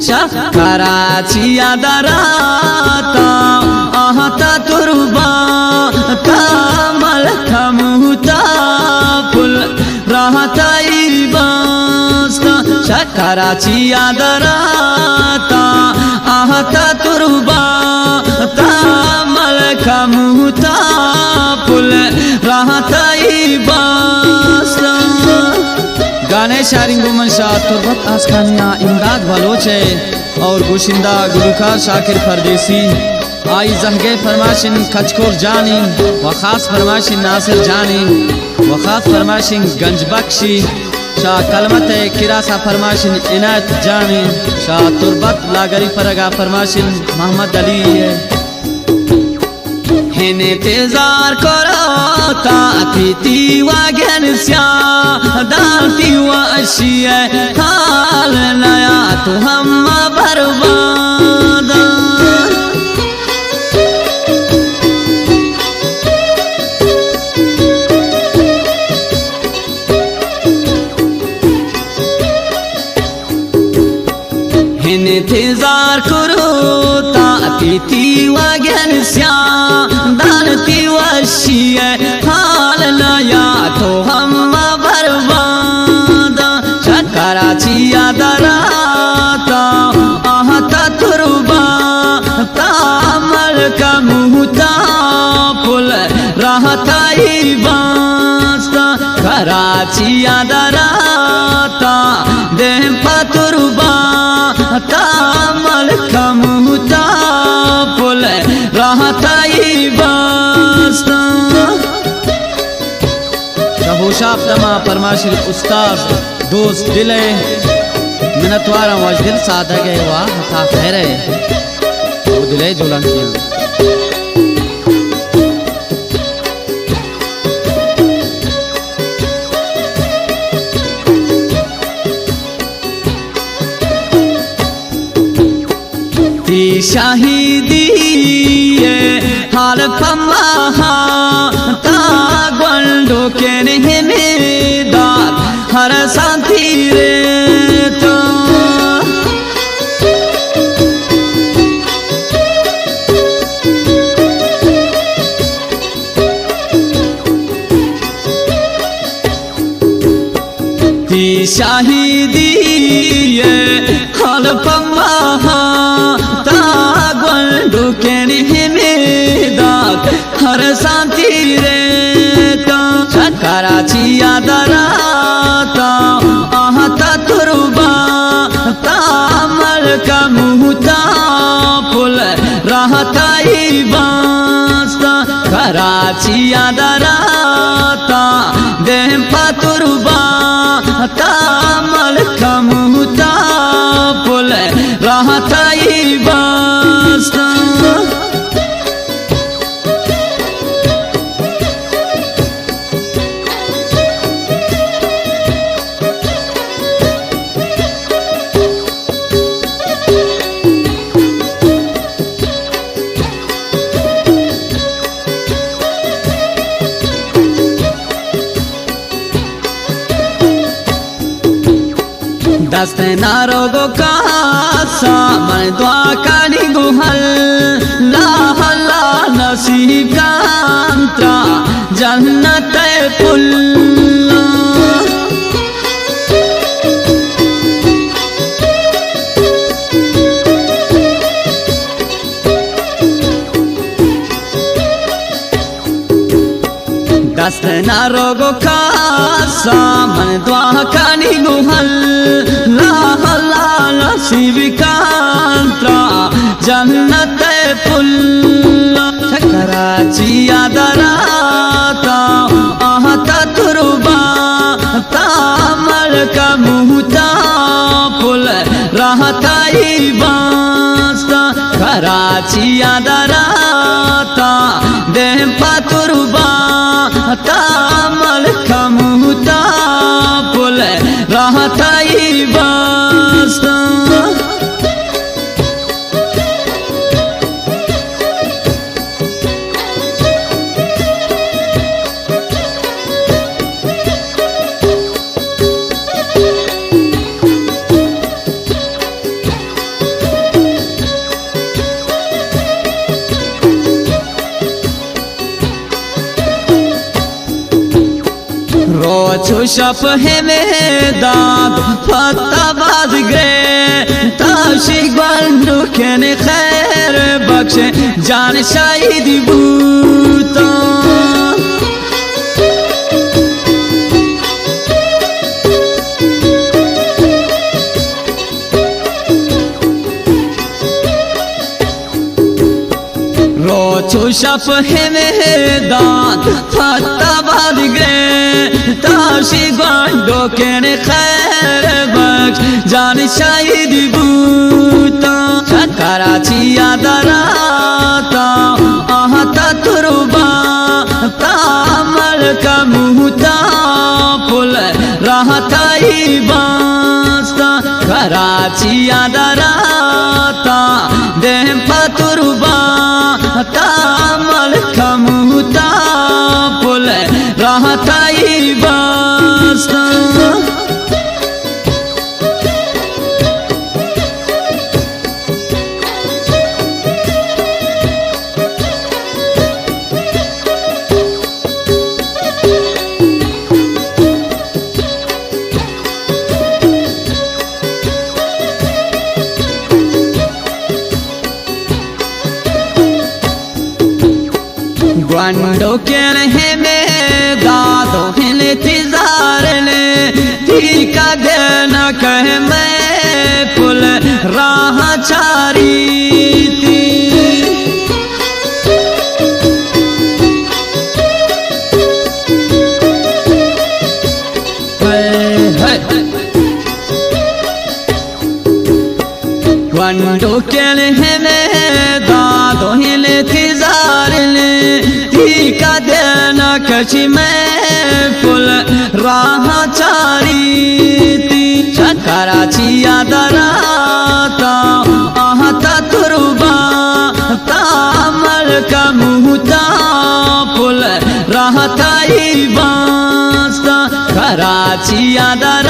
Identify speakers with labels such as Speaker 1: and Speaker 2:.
Speaker 1: Karachi दराता आहता तुरबा कामल खमुता full रहता बस्ता Karachi दराता आहता तुरबा कामल खमुता full रहता बस्ता। गाने शायरी गुमन शाह तुरबत आसखानिया इमदाद बलोचे और गुशिंदा गुलकार शाकिर परदेसी आई जहगे फरमाशिन खचकोर जानी व खास फरमाशिन नासिर जानी व खास फरमाशिन गंज बख्शी शाह कलमत किरासा फरमाशिन इनायत जानी शाह तुरबत लागरी फरगा फरमाशिन मोहम्मद अली हेने तेजार करो ताती वागन स्या दाती वाशिया हाल नया तो हम बर्बाद। हेने तेजार करो ताती वागन स्या दानती वशिया हाल नया तो हम बर्बाद। कराची दराता आहता तुरबा तामल कमुता फुल रहता बस्ता। कराची दराता देह पतुरबा तामल कमुता फुल रहता बस्ता। शहूशाब तमा परमाशिर उस्ताद दोस्त दिले मिनतवारा वजदिल सादा गए वाह था खैरे वो दिले जुलन किया। ती शाहिदी हाल पम्मा ता गोंडो के नहीं दाद हर शांति रे तो ती शाहिदी हाल पम्मा ता गोंडो के नहीं दाद हर शांति रे तो कराची दराता आहता तुरबा तामल कमुता फुल रहता बस्ता। कराची दराता देह पतुरबा तामल कमुता फुल रहता बस्ता। दस्ते नारोगो कासा मैं दुआ करी गुहल ला हल्ला नसीब कांत्रा जन्नत पुल। दस्त नारोगो कासा मैं दुआ करी गुहल ला हल्ला नसीब कांत्रा जन्नत पुल। कराची दराता आहता तुरबा तामल कमुता फुल रहता बस्ता। कराची दराता देह पतुरबा तामल कमुता फुल रहता बस्ता। शप है में दाद फताबाद गए ताशी गंडो के ने खैर बख्शे जान शाहिद बूता रोचो शप है में दाद फताबाद गए ताशी गंडो के ने खैर बख्श जान शाहिद बूता कराची यादराता आहता तुरुबा तामल का मुहता पुल रहता ही बास्ता कराची यादराता देह पतुरुबा तामल का मुहता पुल रहता ही बास्ता गंडो के रहे में दादो हिले तिजार ले तीर का देना कहे मैं पुल राह चारी गंडो के रहे में दादो हिले तिजार ले का देना कशी मैं फुल राह चारी थी कराची यादराता आहता तुरुबा तामल का मुहता पुल रहता ही बास्ता कराची यादराता